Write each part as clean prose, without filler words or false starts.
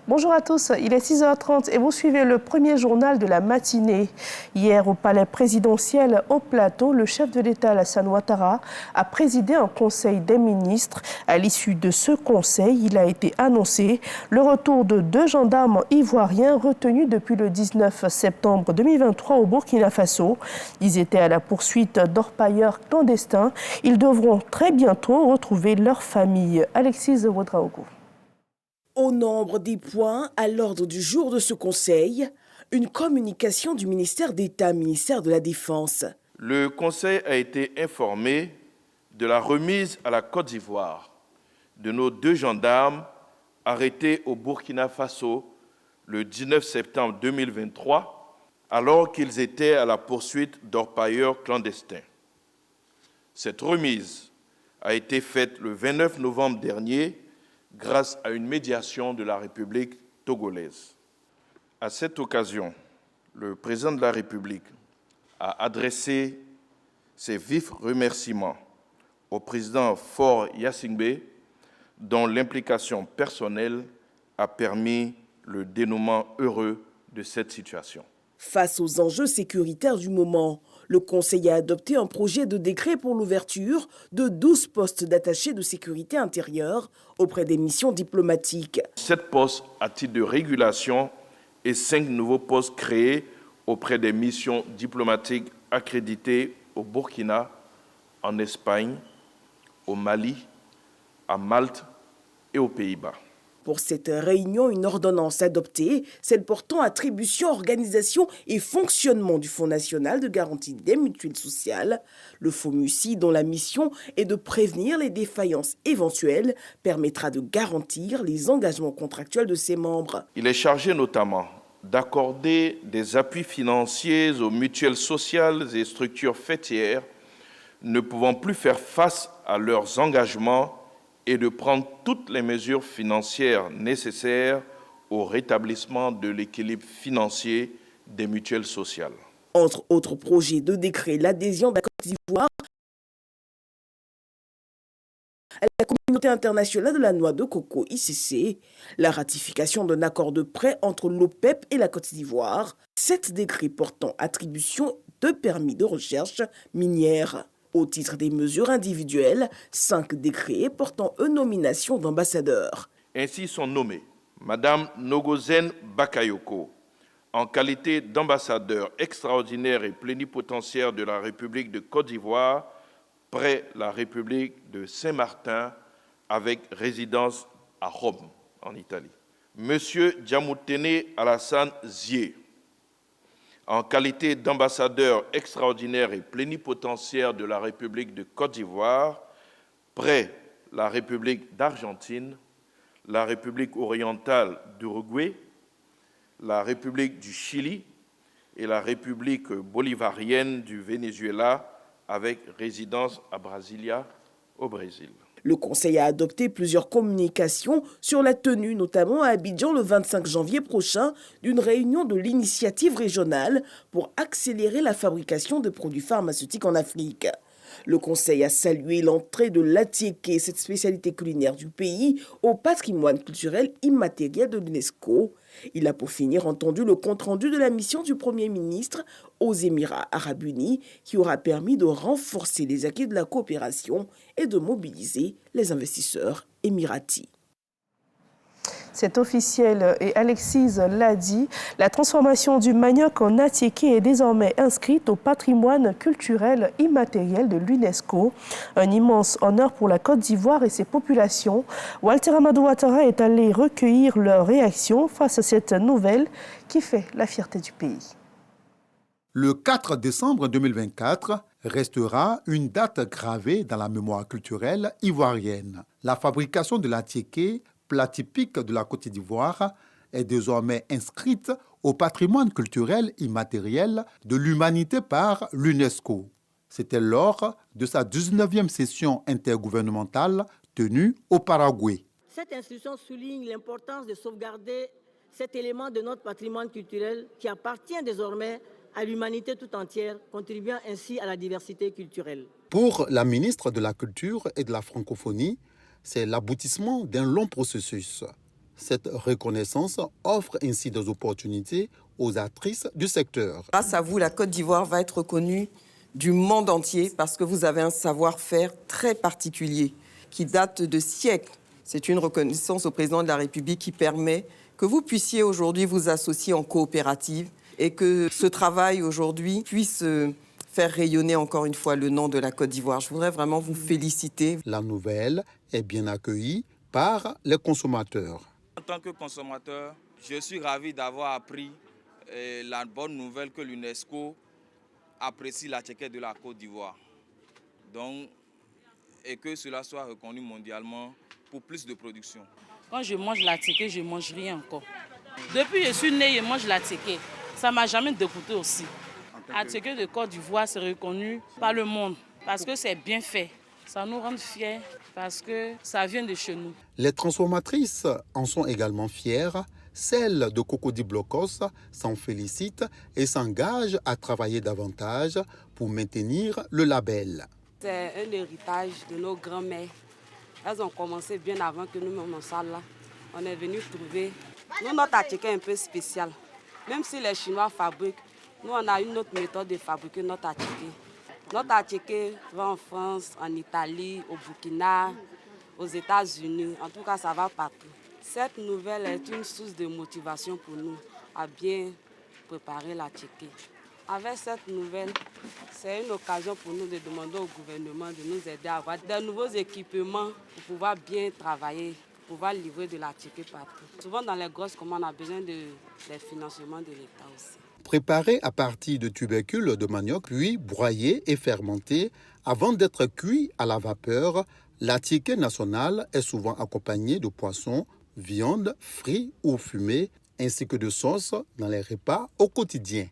Bonjour à tous, il est 6h30 et vous suivez le premier journal de la matinée. Hier, au palais présidentiel au Plateau, le chef de l'État, Alassane Ouattara, a présidé un conseil des ministres. À l'issue de ce conseil, il a été annoncé le retour de 2 gendarmes ivoiriens retenus depuis le 19 septembre 2023 au Burkina Faso. Ils étaient à la poursuite d'orpailleurs clandestins. Ils devront très bientôt retrouver leur famille. Alexis Ouadraogo. Au nombre des points à l'ordre du jour de ce conseil, une communication du ministère d'État, ministère de la Défense. Le conseil a été informé de la remise à la Côte d'Ivoire de nos 2 gendarmes arrêtés au Burkina Faso le 19 septembre 2023 alors qu'ils étaient à la poursuite d'orpailleurs clandestins. Cette remise a été faite le 29 novembre dernier grâce à une médiation de la République togolaise. À cette occasion, le président de la République a adressé ses vifs remerciements au président Faure Gnassingbé, dont l'implication personnelle a permis le dénouement heureux de cette situation. Face aux enjeux sécuritaires du moment, le Conseil a adopté un projet de décret pour l'ouverture de 12 postes d'attachés de sécurité intérieure auprès des missions diplomatiques. 7 postes à titre de régulation et 5 nouveaux postes créés auprès des missions diplomatiques accréditées au Burkina, en Espagne, au Mali, à Malte et aux Pays-Bas. Pour cette réunion, une ordonnance adoptée, celle portant attribution, organisation et fonctionnement du Fonds national de garantie des mutuelles sociales, le FONMUSI, dont la mission est de prévenir les défaillances éventuelles, permettra de garantir les engagements contractuels de ses membres. Il est chargé notamment d'accorder des appuis financiers aux mutuelles sociales et structures faîtières ne pouvant plus faire face à leurs engagements et de prendre toutes les mesures financières nécessaires au rétablissement de l'équilibre financier des mutuelles sociales. Entre autres projets de décret, l'adhésion de la Côte d'Ivoire à la communauté internationale de la noix de coco ICC, la ratification d'un accord de prêt entre l'OPEP et la Côte d'Ivoire, 7 décrets portant attribution de permis de recherche minière. Au titre des mesures individuelles, 5 décrets portant nomination d'ambassadeurs. Ainsi sont nommés Madame Nogozen Bakayoko, en qualité d'ambassadeur extraordinaire et plénipotentiaire de la République de Côte d'Ivoire, près la République de Saint-Martin, avec résidence à Rome, en Italie. Monsieur Djamoutene Alassane Zié, en qualité d'ambassadeur extraordinaire et plénipotentiaire de la République de Côte d'Ivoire, près la République d'Argentine, la République orientale d'Uruguay, la République du Chili et la République bolivarienne du Venezuela, avec résidence à Brasilia, au Brésil. Le Conseil a adopté plusieurs communications sur la tenue, notamment à Abidjan le 25 janvier prochain, d'une réunion de l'initiative régionale pour accélérer la fabrication de produits pharmaceutiques en Afrique. Le Conseil a salué l'entrée de l'atiéké, cette spécialité culinaire du pays, au patrimoine culturel immatériel de l'UNESCO. Il a pour finir entendu le compte-rendu de la mission du Premier ministre aux Émirats arabes unis qui aura permis de renforcer les acquis de la coopération et de mobiliser les investisseurs émiratis. C'est officiel et Alexis l'a dit, la transformation du manioc en atiéké est désormais inscrite au patrimoine culturel immatériel de l'UNESCO. Un immense honneur pour la Côte d'Ivoire et ses populations. Walter Amadou Ouattara est allé recueillir leurs réactions face à cette nouvelle qui fait la fierté du pays. Le 4 décembre 2024 restera une date gravée dans la mémoire culturelle ivoirienne. La fabrication de l'atiéké, plat typique de la Côte d'Ivoire, est désormais inscrite au patrimoine culturel immatériel de l'humanité par l'UNESCO. C'était lors de sa 19e session intergouvernementale tenue au Paraguay. Cette inscription souligne l'importance de sauvegarder cet élément de notre patrimoine culturel qui appartient désormais à l'humanité tout entière, contribuant ainsi à la diversité culturelle. Pour la ministre de la Culture et de la Francophonie, c'est l'aboutissement d'un long processus. Cette reconnaissance offre ainsi des opportunités aux actrices du secteur. Grâce à vous, la Côte d'Ivoire va être reconnue du monde entier parce que vous avez un savoir-faire très particulier qui date de siècles. C'est une reconnaissance au président de la République qui permet que vous puissiez aujourd'hui vous associer en coopérative et que ce travail aujourd'hui puisse faire rayonner encore une fois le nom de la Côte d'Ivoire. Je voudrais vraiment vous féliciter. La nouvelle est bien accueillie par les consommateurs. En tant que consommateur, je suis ravi d'avoir appris la bonne nouvelle que l'UNESCO apprécie la tchéké de la Côte d'Ivoire. Donc, et que cela soit reconnu mondialement pour plus de production. Quand je mange la tchéké, je ne mange rien encore. Depuis que je suis née, je mange la tchéké. Ça ne m'a jamais dégoûté aussi. La tchéké de Côte d'Ivoire, c'est reconnu par le monde parce que c'est bien fait. Ça nous rend fiers parce que ça vient de chez nous. Les transformatrices en sont également fières. Celles de Cocody Blocos s'en félicitent et s'engagent à travailler davantage pour maintenir le label. C'est un héritage de nos grands-mères. Elles ont commencé bien avant que nous-mêmes en salle là. On est venu trouver. Nous, notre attiqué est un peu spécial. Même si les Chinois fabriquent, nous, on a une autre méthode de fabriquer notre attiqué. Notre attiqué va en France, en Italie, au Burkina, aux États-Unis. En tout cas, ça va partout. Cette nouvelle est une source de motivation pour nous à bien préparer l'attiqué. Avec cette nouvelle, c'est une occasion pour nous de demander au gouvernement de nous aider à avoir de nouveaux équipements pour pouvoir bien travailler, pour pouvoir livrer de l'attiqué partout. Souvent, dans les grosses commandes, on a besoin des financements de l'État aussi. Préparé à partir de tubercules de manioc, puis broyé et fermenté avant d'être cuit à la vapeur, l'attiqué national est souvent accompagné de poissons, viande, frits ou fumés, ainsi que de sauces dans les repas au quotidien.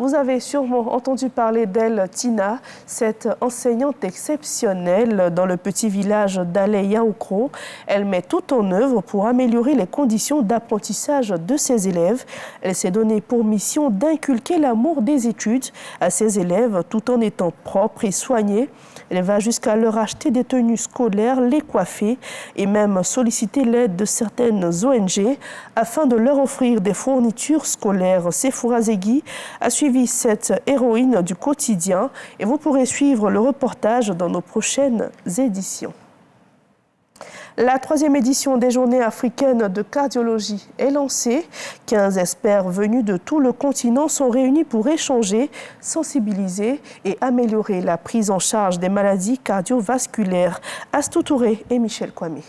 Vous avez sûrement entendu parler d'elle, Tina, cette enseignante exceptionnelle dans le petit village d'Alé-Yaoukro. Elle met tout en œuvre pour améliorer les conditions d'apprentissage de ses élèves. Elle s'est donnée pour mission d'inculquer l'amour des études à ses élèves tout en étant propre et soignée. Elle va jusqu'à leur acheter des tenues scolaires, les coiffer et même solliciter l'aide de certaines ONG afin de leur offrir des fournitures scolaires. Sefoura Zegui a suivi cette héroïne du quotidien et vous pourrez suivre le reportage dans nos prochaines éditions. La 3e édition des Journées africaines de cardiologie est lancée. 15 experts venus de tout le continent sont réunis pour échanger, sensibiliser et améliorer la prise en charge des maladies cardiovasculaires. Astou Touré et Michel Kwame.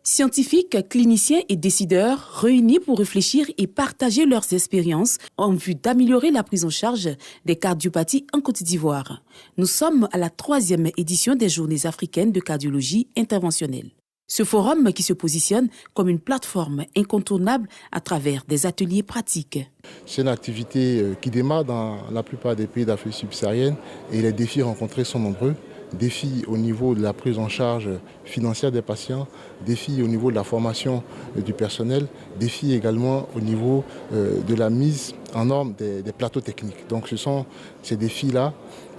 Scientifiques, cliniciens et décideurs réunis pour réfléchir et partager leurs expériences en vue d'améliorer la prise en charge des cardiopathies en Côte d'Ivoire. Nous sommes à la 3e édition des Journées africaines de cardiologie interventionnelle. Ce forum qui se positionne comme une plateforme incontournable à travers des ateliers pratiques. C'est une activité qui démarre dans la plupart des pays d'Afrique subsaharienne et les défis rencontrés sont nombreux. Défis au niveau de la prise en charge financière des patients, défis au niveau de la formation du personnel, défis également au niveau de la mise en norme des plateaux techniques. Donc ce sont ces défis-là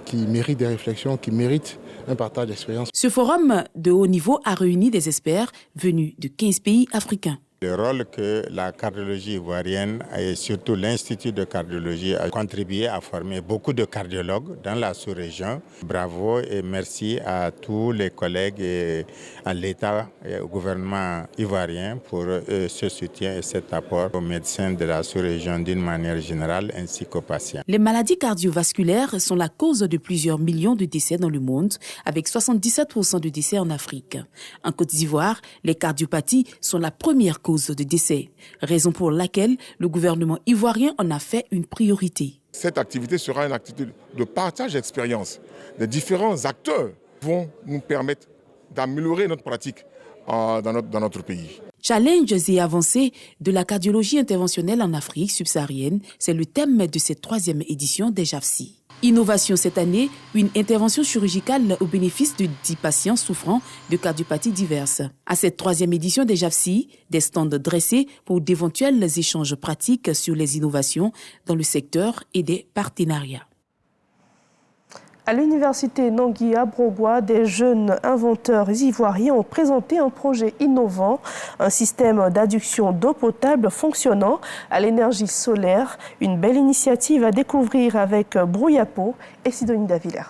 qui méritent des réflexions, qui méritent un partage d'expérience. Ce forum de haut niveau a réuni des experts venus de 15 pays africains. Le rôle que la cardiologie ivoirienne et surtout l'Institut de cardiologie a contribué à former beaucoup de cardiologues dans la sous-région. Bravo et merci à tous les collègues et à l'État et au gouvernement ivoirien pour ce soutien et cet apport aux médecins de la sous-région d'une manière générale ainsi qu'aux patients. Les maladies cardiovasculaires sont la cause de plusieurs millions de décès dans le monde, avec 77% de décès en Afrique. En Côte d'Ivoire, les cardiopathies sont la première cause de décès, raison pour laquelle le gouvernement ivoirien en a fait une priorité. Cette activité sera une activité de partage d'expérience. Les différents acteurs vont nous permettre d'améliorer notre pratique dans notre pays. Challenges et avancées de la cardiologie interventionnelle en Afrique subsaharienne, c'est le thème de cette 3e édition des JAFSI. Innovation cette année, une intervention chirurgicale au bénéfice de 10 patients souffrant de cardiopathies diverses. À cette 3e édition des JAFSI, des stands dressés pour d'éventuels échanges pratiques sur les innovations dans le secteur et des partenariats. À l'université Nangui-Abrogwa, des jeunes inventeurs ivoiriens ont présenté un projet innovant, un système d'adduction d'eau potable fonctionnant à l'énergie solaire. Une belle initiative à découvrir avec Brouillapo et Sidonie Davila.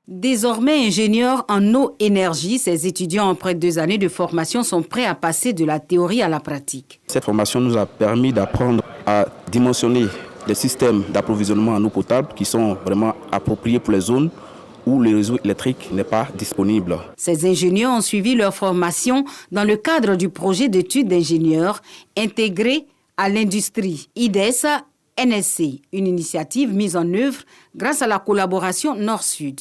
Désormais ingénieurs en eau-énergie, ces étudiants après 2 années de formation sont prêts à passer de la théorie à la pratique. Cette formation nous a permis d'apprendre à dimensionner des systèmes d'approvisionnement en eau potable qui sont vraiment appropriés pour les zones où le réseau électrique n'est pas disponible. Ces ingénieurs ont suivi leur formation dans le cadre du projet d'études d'ingénieurs intégré à l'industrie IDES NSC, une initiative mise en œuvre grâce à la collaboration Nord-Sud.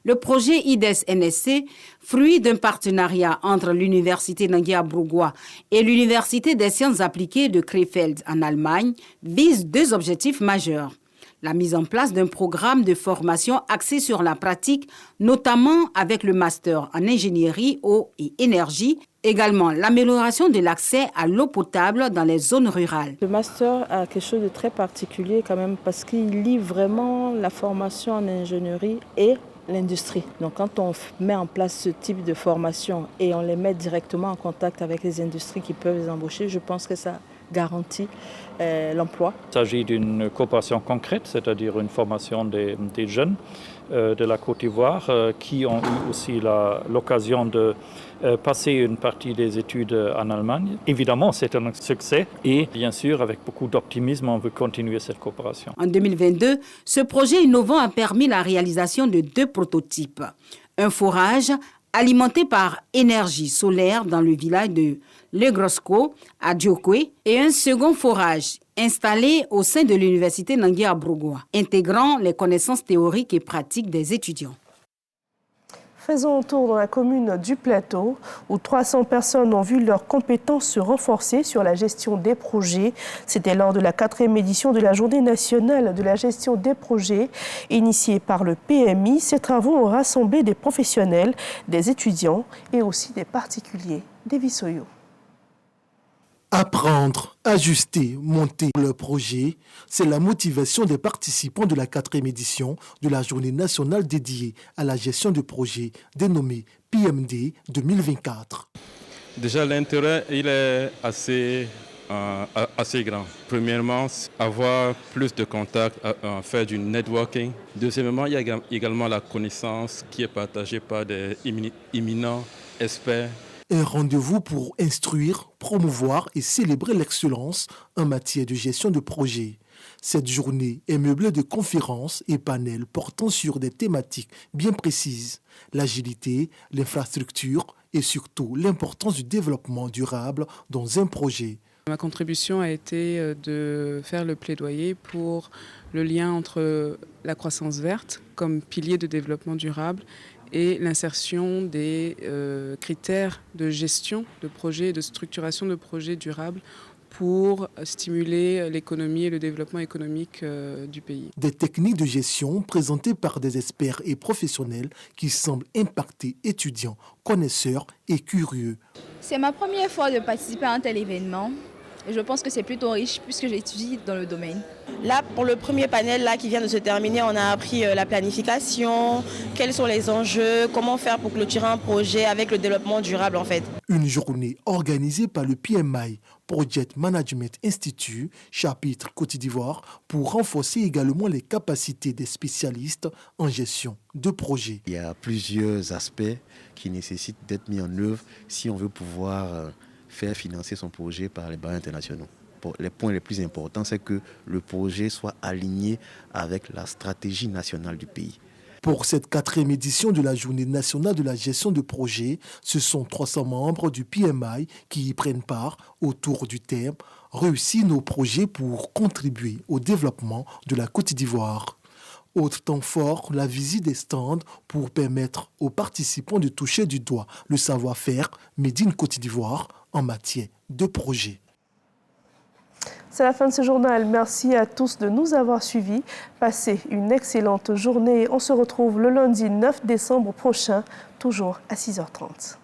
Le projet IDES NSC, fruit d'un partenariat entre l'Université Nangui-Abrogwa et l'Université des sciences appliquées de Krefeld en Allemagne, vise 2 objectifs majeurs. La mise en place d'un programme de formation axé sur la pratique, notamment avec le master en ingénierie, eau et énergie. Également, l'amélioration de l'accès à l'eau potable dans les zones rurales. Le master a quelque chose de très particulier quand même parce qu'il lie vraiment la formation en ingénierie et l'industrie. Donc quand on met en place ce type de formation et on les met directement en contact avec les industries qui peuvent les embaucher, je pense que ça garantit l'emploi. Il s'agit d'une coopération concrète, c'est-à-dire une formation des jeunes de la Côte d'Ivoire qui ont eu aussi l'occasion de passer une partie des études en Allemagne. Évidemment, c'est un succès et bien sûr, avec beaucoup d'optimisme, on veut continuer cette coopération. En 2022, ce projet innovant a permis la réalisation de 2 prototypes. Un forage alimenté par énergie solaire dans le village de Legrosco à Djokwe et un second forage installé au sein de l'université Nangui-Abrogwa, intégrant les connaissances théoriques et pratiques des étudiants. Faisons un tour dans la commune du Plateau, où 300 personnes ont vu leurs compétences se renforcer sur la gestion des projets. C'était lors de la 4e édition de la Journée nationale de la gestion des projets, initiée par le PMI. Ces travaux ont rassemblé des professionnels, des étudiants et aussi des particuliers. David Soyo. Apprendre, ajuster, monter le projet, c'est la motivation des participants de la 4e édition de la Journée nationale dédiée à la gestion de projets dénommée PMD 2024. Déjà, l'intérêt, il est assez grand. Premièrement, avoir plus de contacts, faire du networking. Deuxièmement, il y a également la connaissance qui est partagée par des éminents experts. Un rendez-vous pour instruire, promouvoir et célébrer l'excellence en matière de gestion de projet. Cette journée est meublée de conférences et panels portant sur des thématiques bien précises. L'agilité, l'infrastructure et surtout l'importance du développement durable dans un projet. Ma contribution a été de faire le plaidoyer pour le lien entre la croissance verte comme pilier de développement durable et l'insertion des critères de gestion de projets et de structuration de projets durables pour stimuler l'économie et le développement économique du pays. Des techniques de gestion présentées par des experts et professionnels qui semblent impacter étudiants, connaisseurs et curieux. C'est ma première fois de participer à un tel événement. Et je pense que c'est plutôt riche puisque j'étudie dans le domaine. Là, pour le premier panel qui vient de se terminer, on a appris la planification, quels sont les enjeux, comment faire pour clôturer un projet avec le développement durable en fait. Une journée organisée par le PMI, Project Management Institute, chapitre Côte d'Ivoire, pour renforcer également les capacités des spécialistes en gestion de projets. Il y a plusieurs aspects qui nécessitent d'être mis en œuvre si on veut pouvoir faire financer son projet par les bailleurs internationaux. Les points les plus importants, c'est que le projet soit aligné avec la stratégie nationale du pays. Pour cette 4e édition de la Journée nationale de la gestion de projet, ce sont 300 membres du PMI qui y prennent part autour du thème « Réussir nos projets pour contribuer au développement de la Côte d'Ivoire ». Autre temps fort, la visite des stands pour permettre aux participants de toucher du doigt le savoir-faire Made in Côte d'Ivoire en matière de projet. C'est la fin de ce journal. Merci à tous de nous avoir suivis. Passez une excellente journée. On se retrouve le lundi 9 décembre prochain, toujours à 6h30.